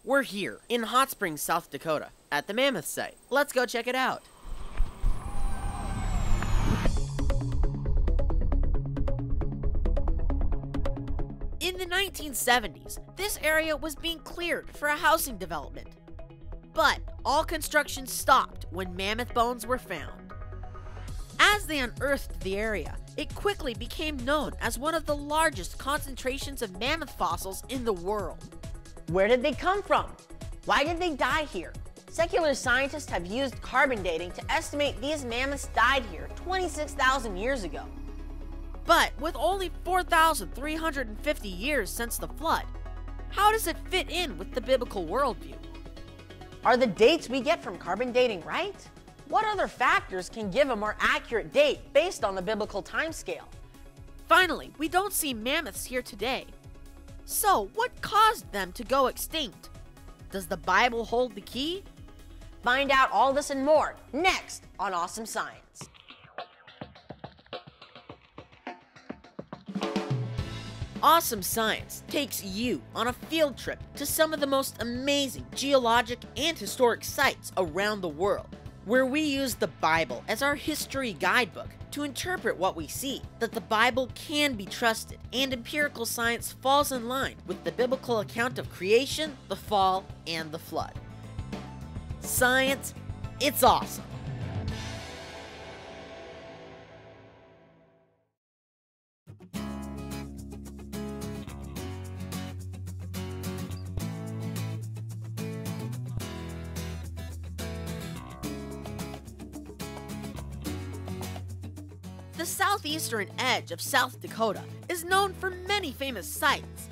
We're here in Hot Springs, South Dakota, at the Mammoth Site. Let's go check it out. In the 1970s, this area was being cleared for a housing development. But all construction stopped when mammoth bones were found. As they unearthed the area, it quickly became known as one of the largest concentrations of mammoth fossils in the world. Where did they come from? Why did they die here? Secular scientists have used carbon dating to estimate these mammoths died here 26,000 years ago. But with only 4,350 years since the flood, how does it fit in with the biblical worldview? Are the dates we get from carbon dating right? What other factors can give a more accurate date based on the biblical timescale? Finally, we don't see mammoths here today. So, what caused them to go extinct? Does the Bible hold the key? Find out all this and more next on Awesome Science. Awesome Science takes you on a field trip to some of the most amazing geologic and historic sites around the world, where we use the Bible as our history guidebook to interpret what we see, that the Bible can be trusted, and empirical science falls in line with the biblical account of creation, the fall, and the flood. Science, it's awesome! The southeastern edge of South Dakota is known for many famous sites: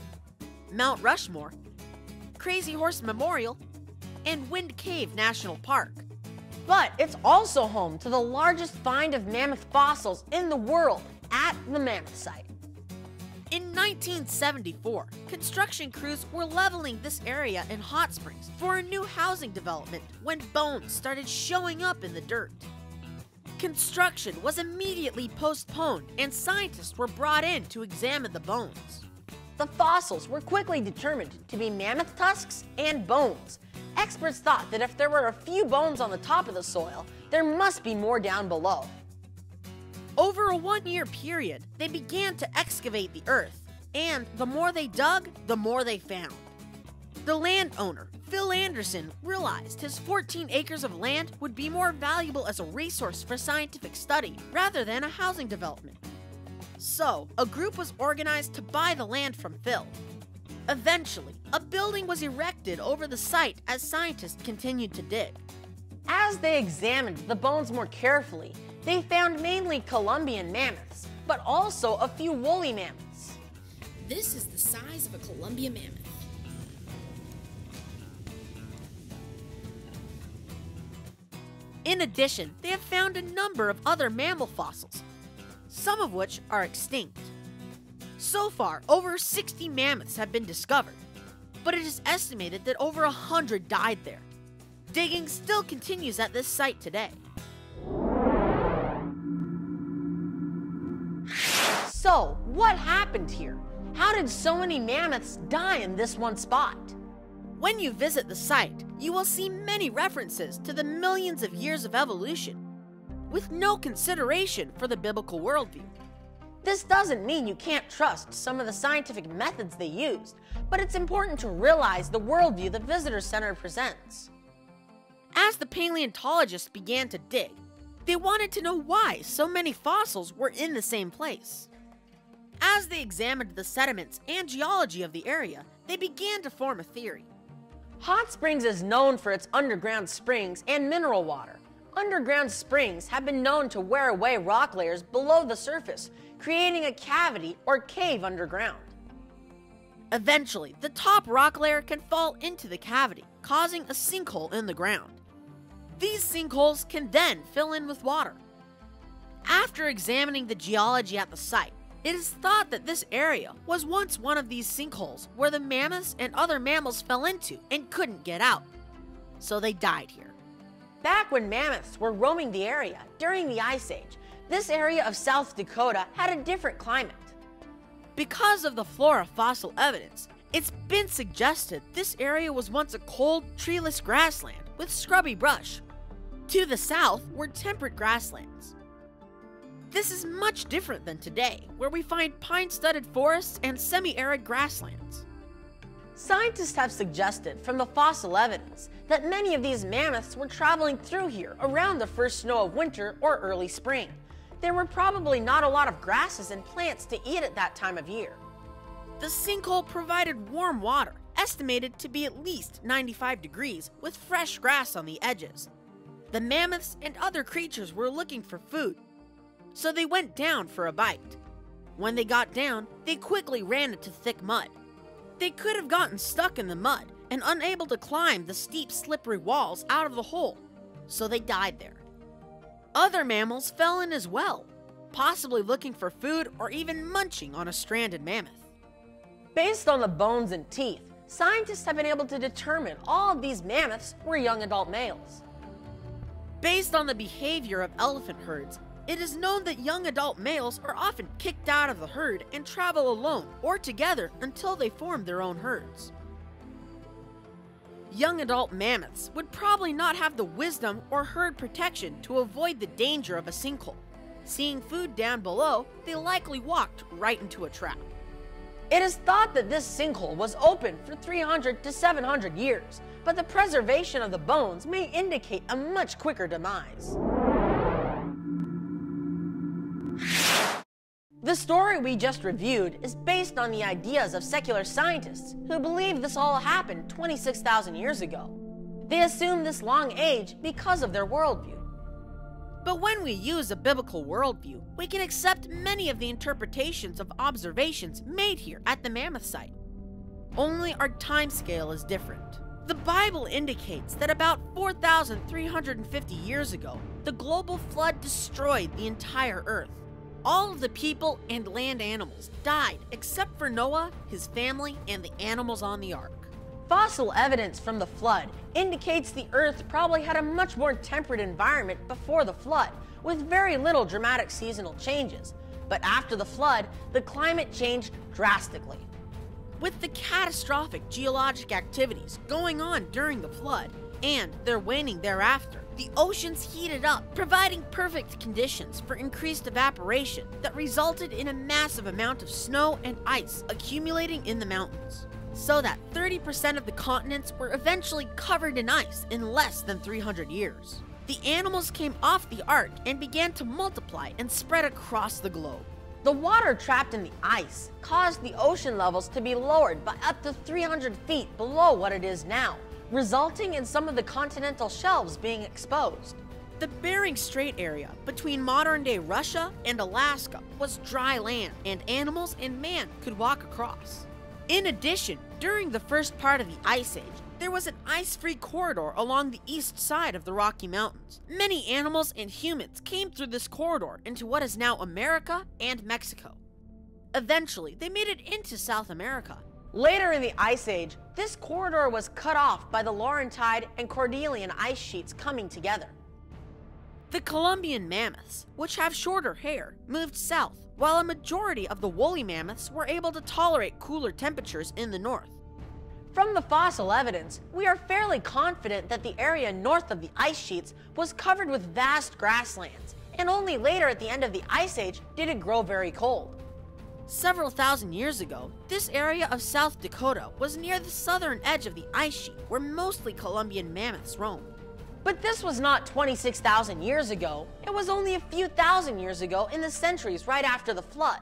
Mount Rushmore, Crazy Horse Memorial, and Wind Cave National Park. But it's also home to the largest find of mammoth fossils in the world at the Mammoth Site. In 1974, construction crews were leveling this area in Hot Springs for a new housing development when bones started showing up in the dirt. Construction was immediately postponed and scientists were brought in to examine the bones. The fossils were quickly determined to be mammoth tusks and bones. Experts thought that if there were a few bones on the top of the soil, there must be more down below. Over a one-year period, they began to excavate the earth, and the more they dug, the more they found. The landowner, Phil Anderson, realized his 14 acres of land would be more valuable as a resource for scientific study rather than a housing development. So, a group was organized to buy the land from Phil. Eventually, a building was erected over the site as scientists continued to dig. As they examined the bones more carefully, they found mainly Columbian mammoths, but also a few woolly mammoths. This is the size of a Columbian mammoth. In addition, they have found a number of other mammal fossils, some of which are extinct. So far, over 60 mammoths have been discovered, but it is estimated that over 100 died there. Digging still continues at this site today. So, what happened here? How did so many mammoths die in this one spot? When you visit the site, you will see many references to the millions of years of evolution, with no consideration for the biblical worldview. This doesn't mean you can't trust some of the scientific methods they used, but it's important to realize the worldview the Visitor Center presents. As the paleontologists began to dig, they wanted to know why so many fossils were in the same place. As they examined the sediments and geology of the area, they began to form a theory. Hot Springs is known for its underground springs and mineral water. Underground springs have been known to wear away rock layers below the surface, creating a cavity or cave underground. Eventually, the top rock layer can fall into the cavity, causing a sinkhole in the ground. These sinkholes can then fill in with water. After examining the geology at the site, it is thought that this area was once one of these sinkholes where the mammoths and other mammals fell into and couldn't get out, so they died here. Back when mammoths were roaming the area during the Ice Age, this area of South Dakota had a different climate. Because of the flora fossil evidence, It's been suggested this area was once a cold, treeless grassland with scrubby brush. To the south were temperate grasslands. This is much different than today, where we find pine-studded forests and semi-arid grasslands. Scientists have suggested from the fossil evidence that many of these mammoths were traveling through here around the first snow of winter or early spring. There were probably not a lot of grasses and plants to eat at that time of year. The sinkhole provided warm water, estimated to be at least 95 degrees, with fresh grass on the edges. The mammoths and other creatures were looking for food, so they went down for a bite. When they got down, they quickly ran into thick mud. They could have gotten stuck in the mud and unable to climb the steep, slippery walls out of the hole, so they died there. Other mammals fell in as well, possibly looking for food or even munching on a stranded mammoth. Based on the bones and teeth, scientists have been able to determine all of these mammoths were young adult males. Based on the behavior of elephant herds, it is known that young adult males are often kicked out of the herd and travel alone or together until they form their own herds. Young adult mammoths would probably not have the wisdom or herd protection to avoid the danger of a sinkhole. Seeing food down below, they likely walked right into a trap. It is thought that this sinkhole was open for 300 to 700 years, but the preservation of the bones may indicate a much quicker demise. The story we just reviewed is based on the ideas of secular scientists who believe this all happened 26,000 years ago. They assume this long age because of their worldview. But when we use a biblical worldview, we can accept many of the interpretations of observations made here at the Mammoth Site. Only our time scale is different. The Bible indicates that about 4,350 years ago, the global flood destroyed the entire earth. All of the people and land animals died except for Noah, his family, and the animals on the ark. Fossil evidence from the flood indicates the Earth probably had a much more temperate environment before the flood, with very little dramatic seasonal changes. But after the flood, the climate changed drastically. With the catastrophic geologic activities going on during the flood and their waning thereafter, the oceans heated up, providing perfect conditions for increased evaporation that resulted in a massive amount of snow and ice accumulating in the mountains, so that 30% of the continents were eventually covered in ice in less than 300 years. The animals came off the ark and began to multiply and spread across the globe. The water trapped in the ice caused the ocean levels to be lowered by up to 300 feet below what it is now, resulting in some of the continental shelves being exposed. The Bering Strait area between modern-day Russia and Alaska was dry land, and animals and man could walk across. In addition, during the first part of the Ice Age, there was an ice-free corridor along the east side of the Rocky Mountains. Many animals and humans came through this corridor into what is now America and Mexico. Eventually, they made it into South America. Later in the Ice Age, this corridor was cut off by the Laurentide and Cordilleran ice sheets coming together. The Columbian mammoths, which have shorter hair, moved south, while a majority of the woolly mammoths were able to tolerate cooler temperatures in the north. From the fossil evidence, we are fairly confident that the area north of the ice sheets was covered with vast grasslands, and only later at the end of the Ice Age did it grow very cold. Several thousand years ago, this area of South Dakota was near the southern edge of the ice sheet where mostly Columbian mammoths roamed. But this was not 26,000 years ago, it was only a few thousand years ago in the centuries right after the flood.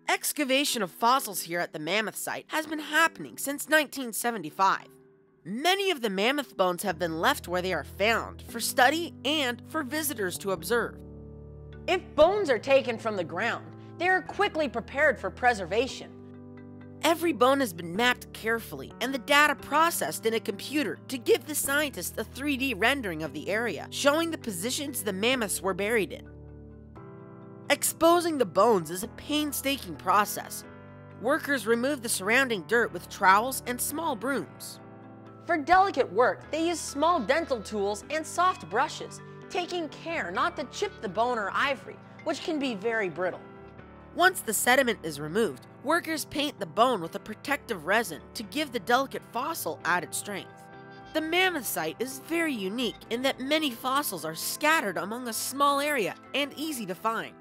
Excavation of fossils here at the Mammoth Site has been happening since 1975. Many of the mammoth bones have been left where they are found for study and for visitors to observe. If bones are taken from the ground, they are quickly prepared for preservation. Every bone has been mapped carefully and the data processed in a computer to give the scientists a 3D rendering of the area, showing the positions the mammoths were buried in. Exposing the bones is a painstaking process. Workers remove the surrounding dirt with trowels and small brooms. For delicate work, they use small dental tools and soft brushes, taking care not to chip the bone or ivory, which can be very brittle. Once the sediment is removed, workers paint the bone with a protective resin to give the delicate fossil added strength. The Mammoth Site is very unique in that many fossils are scattered among a small area and easy to find.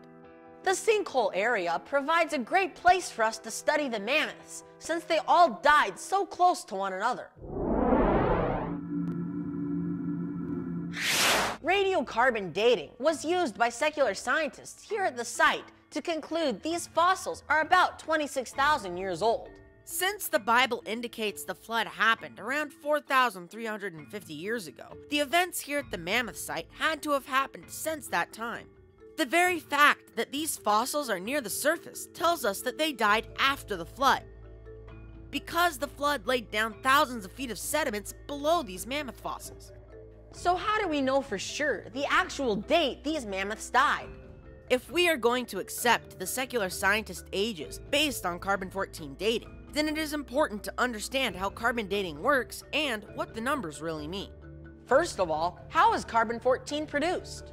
The sinkhole area provides a great place for us to study the mammoths, since they all died so close to one another. Radiocarbon dating was used by secular scientists here at the site to conclude these fossils are about 26,000 years old. Since the Bible indicates the flood happened around 4,350 years ago, the events here at the Mammoth Site had to have happened since that time. The very fact that these fossils are near the surface tells us that they died after the flood, because the flood laid down thousands of feet of sediments below these mammoth fossils. So how do we know for sure the actual date these mammoths died? If we are going to accept the secular scientist ages based on carbon-14 dating, then it is important to understand how carbon dating works and what the numbers really mean. First of all, how is carbon-14 produced?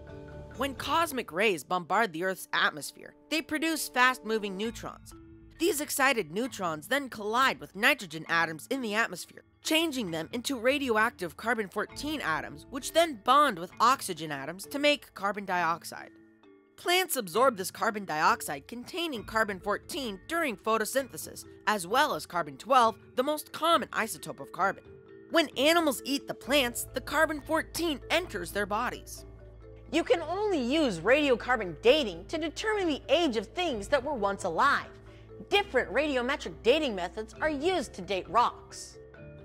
When cosmic rays bombard the Earth's atmosphere, they produce fast-moving neutrons. These excited neutrons then collide with nitrogen atoms in the atmosphere, changing them into radioactive carbon-14 atoms, which then bond with oxygen atoms to make carbon dioxide. Plants absorb this carbon dioxide containing carbon-14 during photosynthesis, as well as carbon-12, the most common isotope of carbon. When animals eat the plants, the carbon-14 enters their bodies. You can only use radiocarbon dating to determine the age of things that were once alive. Different radiometric dating methods are used to date rocks.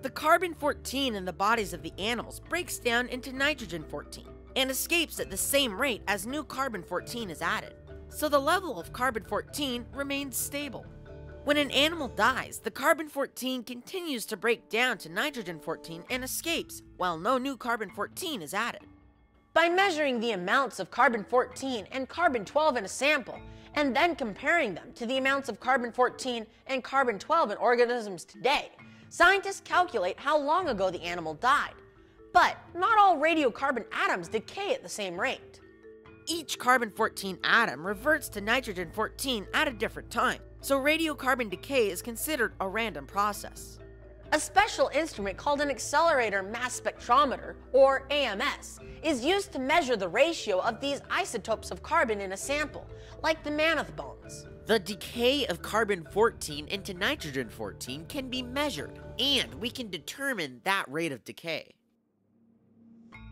The carbon-14 in the bodies of the animals breaks down into nitrogen-14 and escapes at the same rate as new carbon-14 is added, so the level of carbon-14 remains stable. When an animal dies, the carbon-14 continues to break down to nitrogen-14 and escapes, while no new carbon-14 is added. By measuring the amounts of carbon-14 and carbon-12 in a sample, and then comparing them to the amounts of carbon-14 and carbon-12 in organisms today, scientists calculate how long ago the animal died. But not all radiocarbon atoms decay at the same rate. Each carbon-14 atom reverts to nitrogen-14 at a different time, so radiocarbon decay is considered a random process. A special instrument called an accelerator mass spectrometer, or AMS, is used to measure the ratio of these isotopes of carbon in a sample, like the mammoth bones. The decay of carbon-14 into nitrogen-14 can be measured, and we can determine that rate of decay.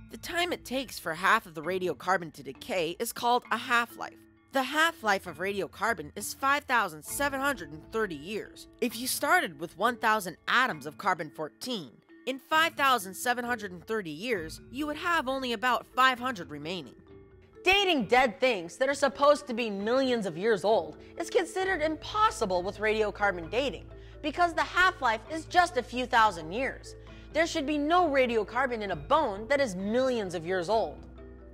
The time it takes for half of the radiocarbon to decay is called a half-life. The half-life of radiocarbon is 5,730 years. If you started with 1,000 atoms of carbon-14, in 5,730 years, you would have only about 500 remaining. Dating dead things that are supposed to be millions of years old is considered impossible with radiocarbon dating, because the half-life is just a few thousand years. There should be no radiocarbon in a bone that is millions of years old.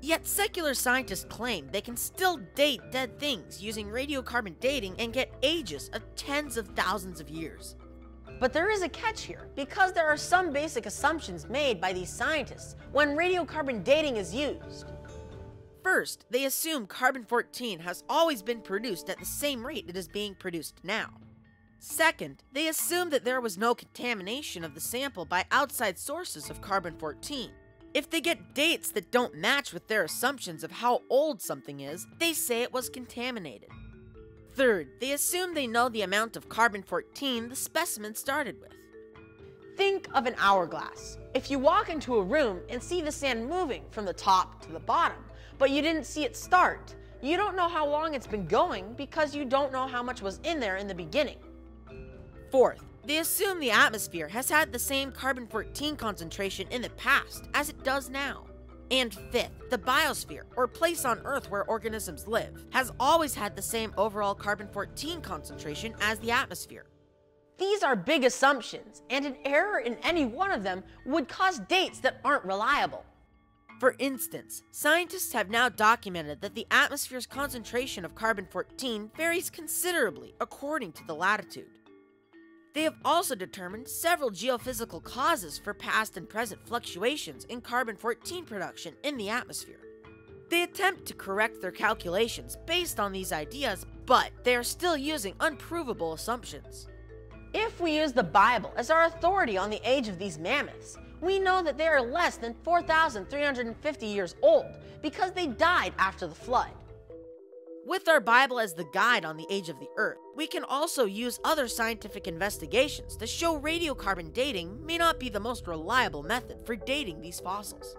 Yet secular scientists claim they can still date dead things using radiocarbon dating and get ages of tens of thousands of years. But there is a catch here, because there are some basic assumptions made by these scientists when radiocarbon dating is used. First, they assume carbon-14 has always been produced at the same rate it is being produced now. Second, they assume that there was no contamination of the sample by outside sources of carbon-14. If they get dates that don't match with their assumptions of how old something is, they say it was contaminated. Third, they assume they know the amount of carbon-14 the specimen started with. Think of an hourglass. If you walk into a room and see the sand moving from the top to the bottom, but you didn't see it start, you don't know how long it's been going because you don't know how much was in there in the beginning. Fourth, they assume the atmosphere has had the same carbon-14 concentration in the past as it does now. And fifth, the biosphere, or place on Earth where organisms live, has always had the same overall carbon-14 concentration as the atmosphere. These are big assumptions, and an error in any one of them would cause dates that aren't reliable. For instance, scientists have now documented that the atmosphere's concentration of carbon-14 varies considerably according to the latitude. They have also determined several geophysical causes for past and present fluctuations in carbon-14 production in the atmosphere. They attempt to correct their calculations based on these ideas, but they are still using unprovable assumptions. If we use the Bible as our authority on the age of these mammoths, we know that they are less than 4,350 years old because they died after the flood. With our Bible as the guide on the age of the Earth, we can also use other scientific investigations to show radiocarbon dating may not be the most reliable method for dating these fossils.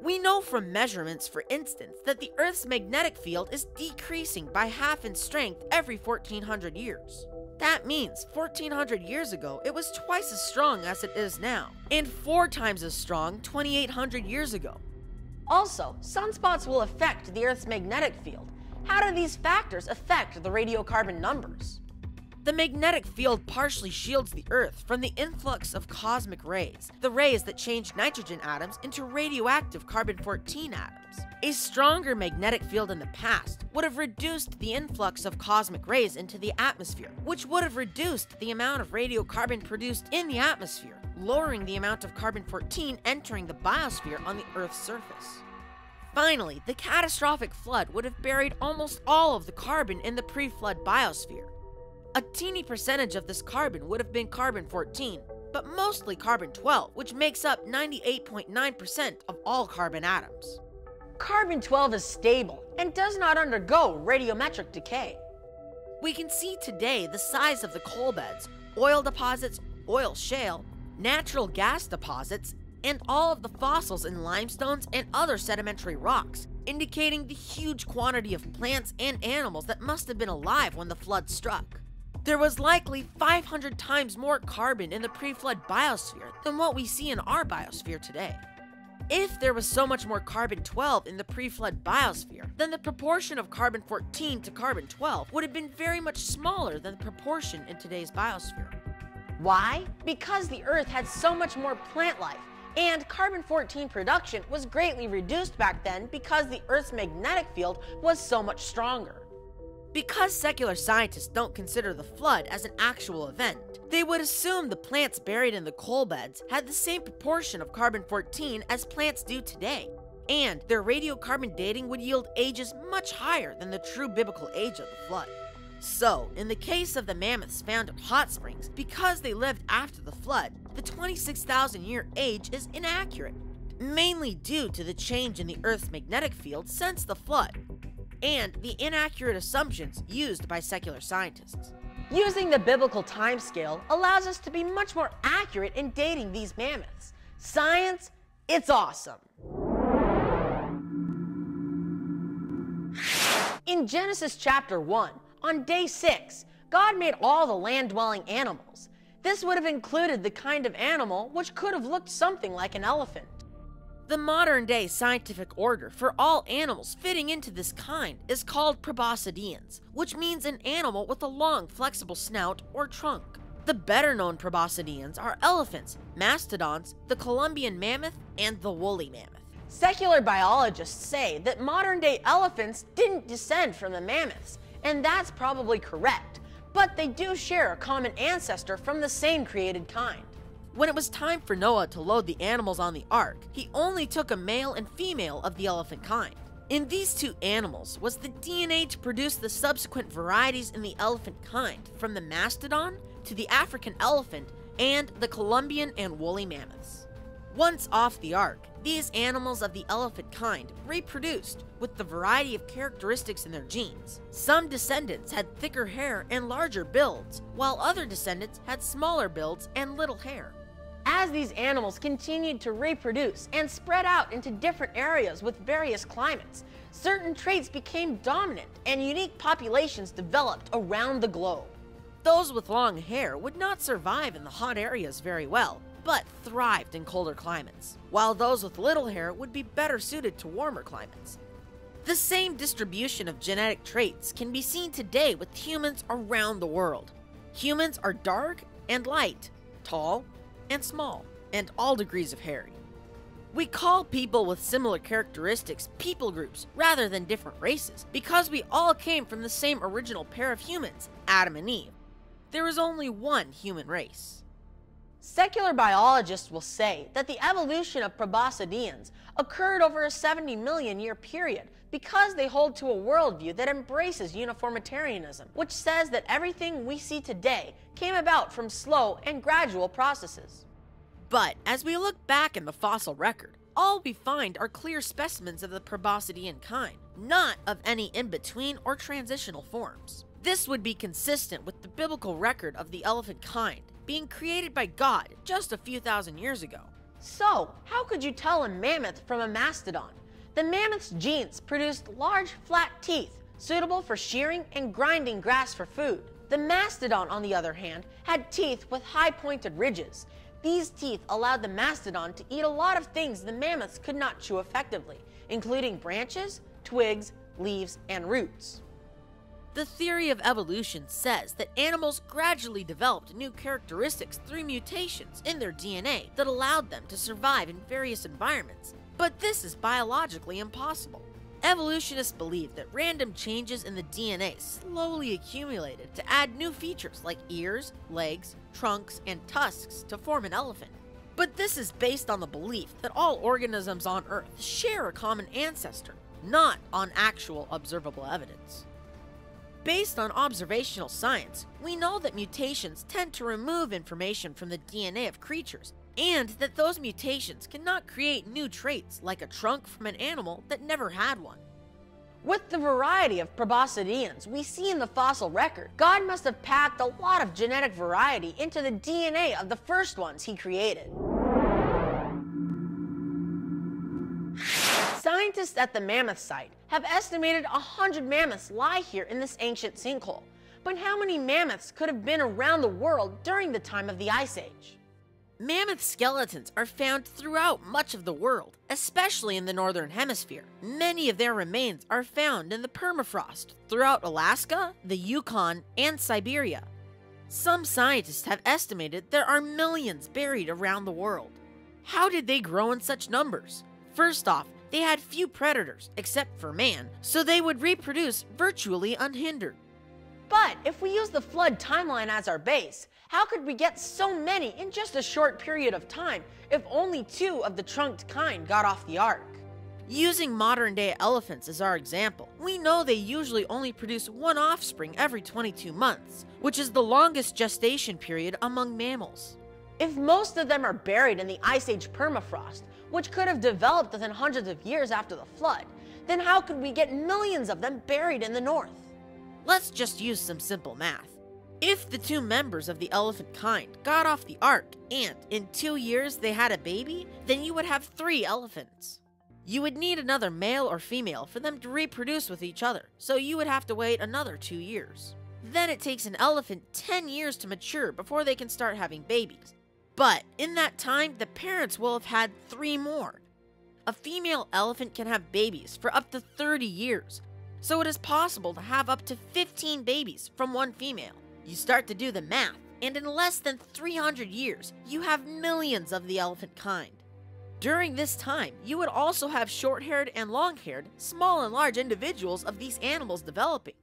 We know from measurements, for instance, that the Earth's magnetic field is decreasing by half in strength every 1,400 years. That means 1,400 years ago, it was twice as strong as it is now, and 4 times as strong 2,800 years ago. Also, sunspots will affect the Earth's magnetic field. How do these factors affect the radiocarbon numbers? The magnetic field partially shields the Earth from the influx of cosmic rays, the rays that change nitrogen atoms into radioactive carbon-14 atoms. A stronger magnetic field in the past would have reduced the influx of cosmic rays into the atmosphere, which would have reduced the amount of radiocarbon produced in the atmosphere, lowering the amount of carbon-14 entering the biosphere on the Earth's surface. Finally, the catastrophic flood would have buried almost all of the carbon in the pre-flood biosphere. A teeny percentage of this carbon would have been carbon-14, but mostly carbon-12, which makes up 98.9% of all carbon atoms. Carbon-12 is stable and does not undergo radiometric decay. We can see today the size of the coal beds, oil deposits, oil shale, natural gas deposits, and all of the fossils in limestones and other sedimentary rocks, indicating the huge quantity of plants and animals that must have been alive when the flood struck. There was likely 500 times more carbon in the pre-flood biosphere than what we see in our biosphere today. If there was so much more carbon-12 in the pre-flood biosphere, then the proportion of carbon-14 to carbon-12 would have been very much smaller than the proportion in today's biosphere. Why? Because the Earth had so much more plant life, and carbon-14 production was greatly reduced back then because the Earth's magnetic field was so much stronger. Because secular scientists don't consider the flood as an actual event, they would assume the plants buried in the coal beds had the same proportion of carbon-14 as plants do today, and their radiocarbon dating would yield ages much higher than the true biblical age of the flood. So, in the case of the mammoths found at hot springs, because they lived after the flood, the 26,000-year age is inaccurate, mainly due to the change in the Earth's magnetic field since the flood, and the inaccurate assumptions used by secular scientists. Using the biblical timescale allows us to be much more accurate in dating these mammoths. Science, it's awesome! In Genesis chapter 1, on day 6, God made all the land-dwelling animals. This would have included the kind of animal which could have looked something like an elephant. The modern-day scientific order for all animals fitting into this kind is called Proboscideans, which means an animal with a long, flexible snout or trunk. The better-known Proboscideans are elephants, mastodons, the Columbian mammoth, and the woolly mammoth. Secular biologists say that modern-day elephants didn't descend from the mammoths, and that's probably correct, but they do share a common ancestor from the same created kind. When it was time for Noah to load the animals on the ark, he only took a male and female of the elephant kind. In these two animals was the DNA to produce the subsequent varieties in the elephant kind, from the mastodon to the African elephant and the Columbian and woolly mammoths. Once off the ark, these animals of the elephant kind reproduced with the variety of characteristics in their genes. Some descendants had thicker hair and larger builds, while other descendants had smaller builds and little hair. As these animals continued to reproduce and spread out into different areas with various climates, certain traits became dominant and unique populations developed around the globe. Those with long hair would not survive in the hot areas very well, but thrived in colder climates, while those with little hair would be better suited to warmer climates. The same distribution of genetic traits can be seen today with humans around the world. Humans are dark and light, tall and small, and all degrees of hairy. We call people with similar characteristics people groups rather than different races because we all came from the same original pair of humans, Adam and Eve. There is only one human race. Secular biologists will say that the evolution of Proboscideans occurred over a 70 million year period because they hold to a worldview that embraces uniformitarianism, which says that everything we see today came about from slow and gradual processes. But as we look back in the fossil record, all we find are clear specimens of the Proboscidean kind, not of any in-between or transitional forms. This would be consistent with the biblical record of the elephant kind being created by God just a few thousand years ago. So, how could you tell a mammoth from a mastodon? The mammoth's genes produced large, flat teeth suitable for shearing and grinding grass for food. The mastodon, on the other hand, had teeth with high pointed ridges. These teeth allowed the mastodon to eat a lot of things the mammoths could not chew effectively, including branches, twigs, leaves, and roots. The theory of evolution says that animals gradually developed new characteristics through mutations in their DNA that allowed them to survive in various environments, but this is biologically impossible. Evolutionists believe that random changes in the DNA slowly accumulated to add new features like ears, legs, trunks, and tusks to form an elephant. But this is based on the belief that all organisms on Earth share a common ancestor, not on actual observable evidence. Based on observational science, we know that mutations tend to remove information from the DNA of creatures, and that those mutations cannot create new traits like a trunk from an animal that never had one. With the variety of Proboscideans we see in the fossil record, God must have packed a lot of genetic variety into the DNA of the first ones he created. Scientists at the Mammoth Site have estimated 100 mammoths lie here in this ancient sinkhole. But how many mammoths could have been around the world during the time of the Ice Age? Mammoth skeletons are found throughout much of the world, especially in the northern hemisphere. Many of their remains are found in the permafrost throughout Alaska, the Yukon, and Siberia. Some scientists have estimated there are millions buried around the world. How did they grow in such numbers? First off, they had few predators, except for man, so they would reproduce virtually unhindered. But if we use the flood timeline as our base, how could we get so many in just a short period of time if only 2 of the trunked kind got off the ark? Using modern-day elephants as our example, we know they usually only produce 1 offspring every 22 months, which is the longest gestation period among mammals. If most of them are buried in the Ice Age permafrost, which could have developed within hundreds of years after the flood, then how could we get millions of them buried in the north? Let's just use some simple math. If the 2 members of the elephant kind got off the ark and in 2 years they had a baby, then you would have 3 elephants. You would need another male or female for them to reproduce with each other, so you would have to wait another 2 years. Then it takes an elephant 10 years to mature before they can start having babies. But in that time, the parents will have had 3 more. A female elephant can have babies for up to 30 years, so it is possible to have up to 15 babies from 1 female. You start to do the math, and in less than 300 years, you have millions of the elephant kind. During this time, you would also have short-haired and long-haired, small and large individuals of these animals developing.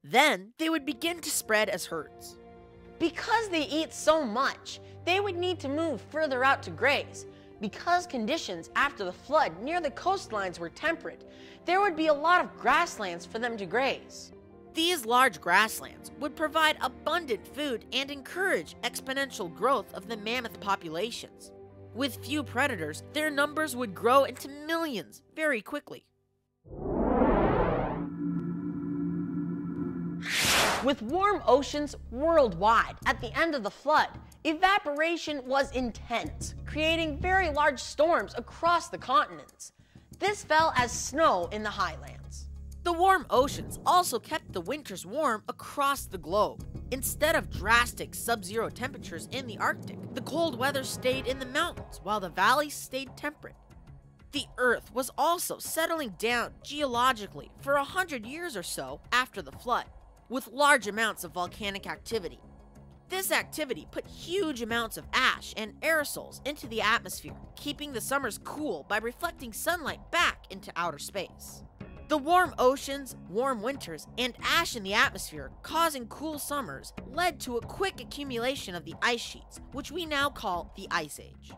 Then, they would begin to spread as herds. Because they eat so much, they would need to move further out to graze. Because conditions after the flood near the coastlines were temperate, there would be a lot of grasslands for them to graze. These large grasslands would provide abundant food and encourage exponential growth of the mammoth populations. With few predators, their numbers would grow into millions very quickly. With warm oceans worldwide at the end of the flood, evaporation was intense, creating very large storms across the continents. This fell as snow in the highlands. The warm oceans also kept the winters warm across the globe. Instead of drastic sub-zero temperatures in the Arctic, the cold weather stayed in the mountains while the valleys stayed temperate. The Earth was also settling down geologically for 100 years or so after the flood, with large amounts of volcanic activity. This activity put huge amounts of ash and aerosols into the atmosphere, keeping the summers cool by reflecting sunlight back into outer space. The warm oceans, warm winters, and ash in the atmosphere causing cool summers led to a quick accumulation of the ice sheets, which we now call the Ice Age.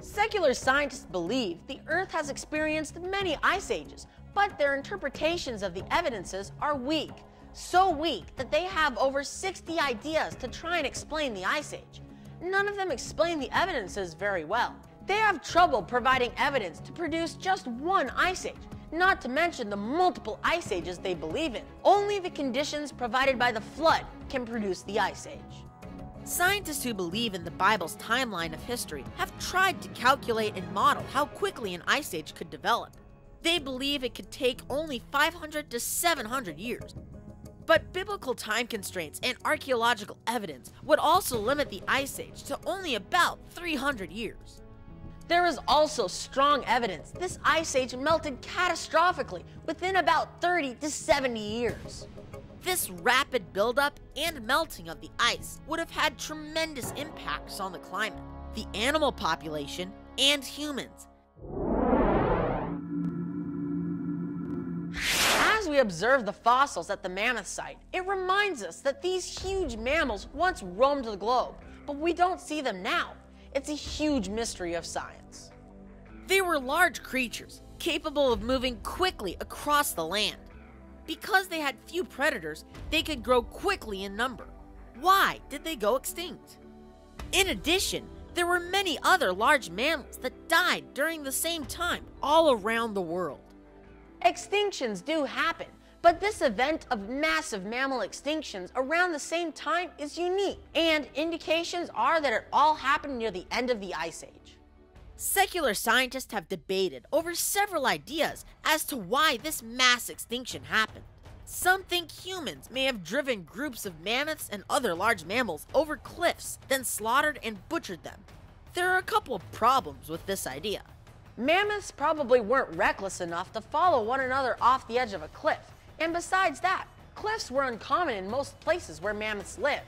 Secular scientists believe the Earth has experienced many ice ages, but their interpretations of the evidences are weak. So weak that they have over 60 ideas to try and explain the Ice Age. None of them explain the evidences very well. They have trouble providing evidence to produce just one Ice Age, not to mention the multiple Ice Ages they believe in. Only the conditions provided by the flood can produce the Ice Age. Scientists who believe in the Bible's timeline of history have tried to calculate and model how quickly an Ice Age could develop. They believe it could take only 500 to 700 years. But biblical time constraints and archaeological evidence would also limit the Ice Age to only about 300 years. There is also strong evidence this Ice Age melted catastrophically within about 30 to 70 years. This rapid buildup and melting of the ice would have had tremendous impacts on the climate, the animal population, and humans. As we observe the fossils at the Mammoth Site, it reminds us that these huge mammals once roamed the globe, but we don't see them now. It's a huge mystery of science. They were large creatures, capable of moving quickly across the land. Because they had few predators, they could grow quickly in number. Why did they go extinct? In addition, there were many other large mammals that died during the same time all around the world. Extinctions do happen, but this event of massive mammal extinctions around the same time is unique, and indications are that it all happened near the end of the Ice Age. Secular scientists have debated over several ideas as to why this mass extinction happened. Some think humans may have driven groups of mammoths and other large mammals over cliffs, then slaughtered and butchered them. There are a couple of problems with this idea. Mammoths probably weren't reckless enough to follow one another off the edge of a cliff, and besides that, cliffs were uncommon in most places where mammoths lived.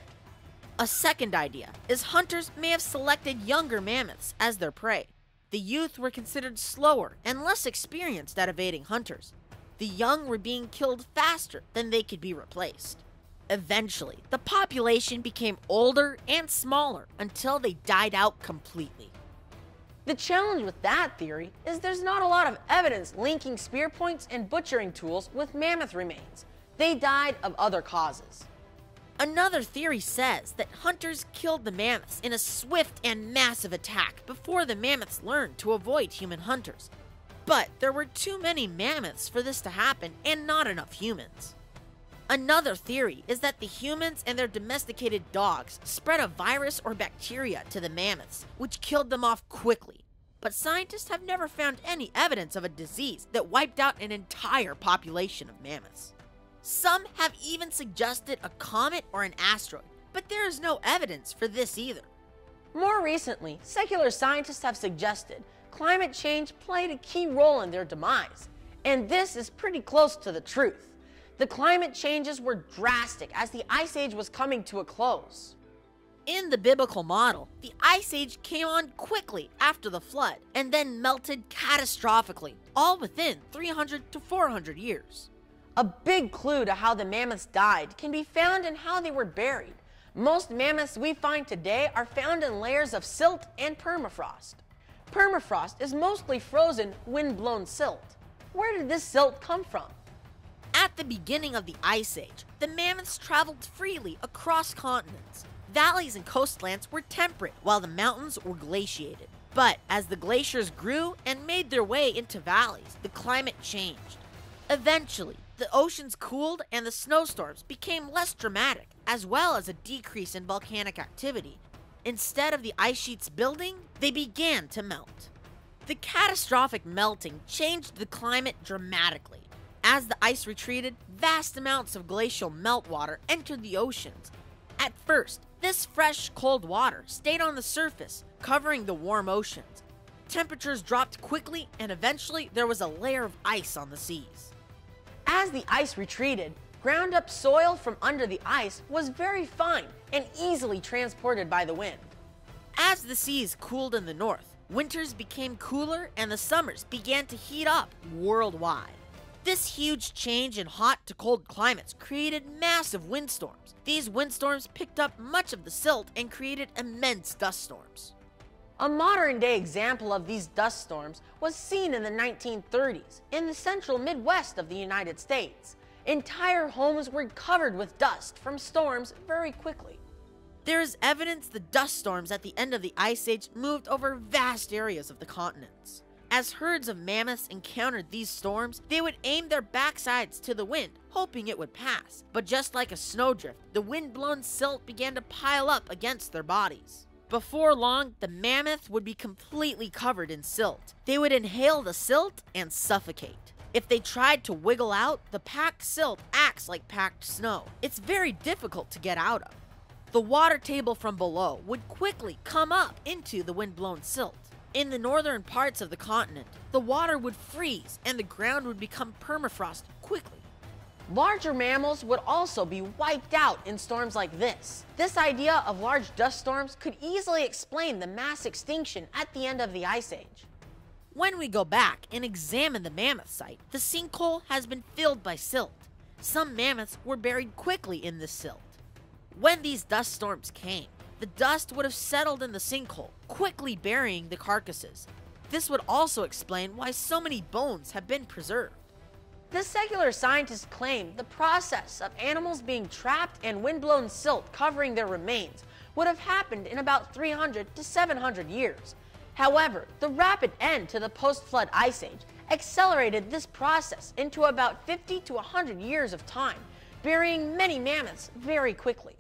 A second idea is hunters may have selected younger mammoths as their prey. The youth were considered slower and less experienced at evading hunters. The young were being killed faster than they could be replaced. Eventually, the population became older and smaller until they died out completely. The challenge with that theory is there's not a lot of evidence linking spear points and butchering tools with mammoth remains. They died of other causes. Another theory says that hunters killed the mammoths in a swift and massive attack before the mammoths learned to avoid human hunters. But there were too many mammoths for this to happen and not enough humans. Another theory is that the humans and their domesticated dogs spread a virus or bacteria to the mammoths, which killed them off quickly. But scientists have never found any evidence of a disease that wiped out an entire population of mammoths. Some have even suggested a comet or an asteroid, but there is no evidence for this either. More recently, secular scientists have suggested climate change played a key role in their demise, and this is pretty close to the truth. The climate changes were drastic as the Ice Age was coming to a close. In the biblical model, the Ice Age came on quickly after the flood and then melted catastrophically, all within 300 to 400 years. A big clue to how the mammoths died can be found in how they were buried. Most mammoths we find today are found in layers of silt and permafrost. Permafrost is mostly frozen, wind-blown silt. Where did this silt come from? At the beginning of the Ice Age, the mammoths traveled freely across continents. Valleys and coastlands were temperate while the mountains were glaciated. But as the glaciers grew and made their way into valleys, the climate changed. Eventually, the oceans cooled and the snowstorms became less dramatic, as well as a decrease in volcanic activity. Instead of the ice sheets building, they began to melt. The catastrophic melting changed the climate dramatically. As the ice retreated, vast amounts of glacial meltwater entered the oceans. At first, this fresh, cold water stayed on the surface, covering the warm oceans. Temperatures dropped quickly, and eventually there was a layer of ice on the seas. As the ice retreated, ground-up soil from under the ice was very fine and easily transported by the wind. As the seas cooled in the north, winters became cooler and the summers began to heat up worldwide. This huge change in hot to cold climates created massive windstorms. These windstorms picked up much of the silt and created immense dust storms. A modern-day example of these dust storms was seen in the 1930s in the central Midwest of the United States. Entire homes were covered with dust from storms very quickly. There is evidence the dust storms at the end of the Ice Age moved over vast areas of the continents. As herds of mammoths encountered these storms, they would aim their backsides to the wind, hoping it would pass. But just like a snowdrift, the wind-blown silt began to pile up against their bodies. Before long, the mammoth would be completely covered in silt. They would inhale the silt and suffocate. If they tried to wiggle out, the packed silt acts like packed snow. It's very difficult to get out of. The water table from below would quickly come up into the wind-blown silt. In the northern parts of the continent, the water would freeze and the ground would become permafrost quickly. Larger mammals would also be wiped out in storms like this. This idea of large dust storms could easily explain the mass extinction at the end of the Ice Age. When we go back and examine the Mammoth Site, the sinkhole has been filled by silt. Some mammoths were buried quickly in this silt. When these dust storms came, the dust would have settled in the sinkhole, quickly burying the carcasses. This would also explain why so many bones have been preserved. The secular scientists claim the process of animals being trapped and windblown silt covering their remains would have happened in about 300 to 700 years. However, the rapid end to the post-flood Ice Age accelerated this process into about 50 to 100 years of time, burying many mammoths very quickly.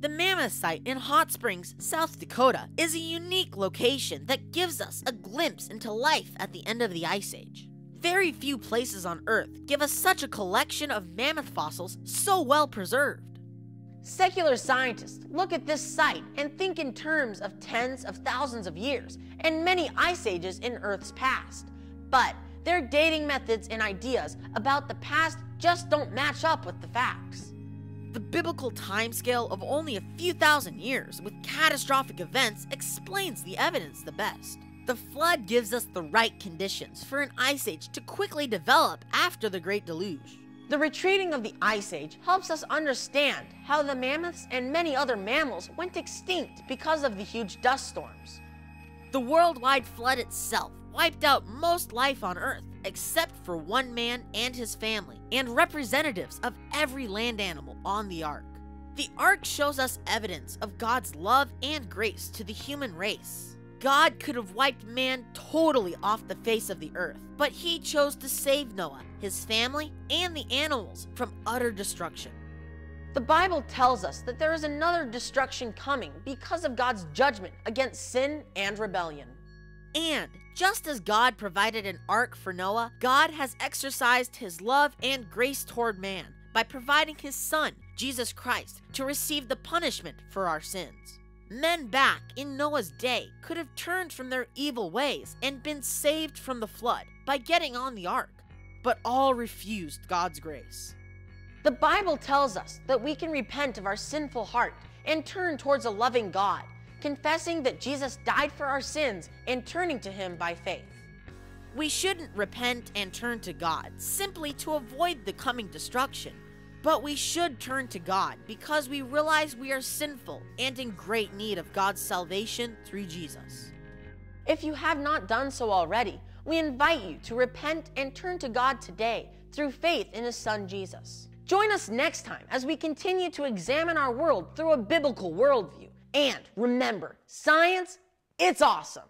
The Mammoth Site in Hot Springs, South Dakota is a unique location that gives us a glimpse into life at the end of the Ice Age. Very few places on Earth give us such a collection of mammoth fossils so well preserved. Secular scientists look at this site and think in terms of tens of thousands of years and many ice ages in Earth's past. But their dating methods and ideas about the past just don't match up with the facts. The biblical timescale of only a few thousand years with catastrophic events explains the evidence the best. The flood gives us the right conditions for an ice age to quickly develop after the Great Deluge. The retreating of the Ice Age helps us understand how the mammoths and many other mammals went extinct because of the huge dust storms. The worldwide flood itself wiped out most life on Earth, except for one man and his family, and representatives of every land animal on the Ark. The Ark shows us evidence of God's love and grace to the human race. God could have wiped man totally off the face of the earth, but he chose to save Noah, his family, and the animals from utter destruction. The Bible tells us that there is another destruction coming because of God's judgment against sin and rebellion. And just as God provided an ark for Noah, God has exercised his love and grace toward man by providing his Son, Jesus Christ, to receive the punishment for our sins. Men back in Noah's day could have turned from their evil ways and been saved from the flood by getting on the ark, but all refused God's grace. The Bible tells us that we can repent of our sinful heart and turn towards a loving God, confessing that Jesus died for our sins and turning to him by faith. We shouldn't repent and turn to God simply to avoid the coming destruction, but we should turn to God because we realize we are sinful and in great need of God's salvation through Jesus. If you have not done so already, we invite you to repent and turn to God today through faith in his Son Jesus. Join us next time as we continue to examine our world through a biblical worldview. And remember, science, it's awesome!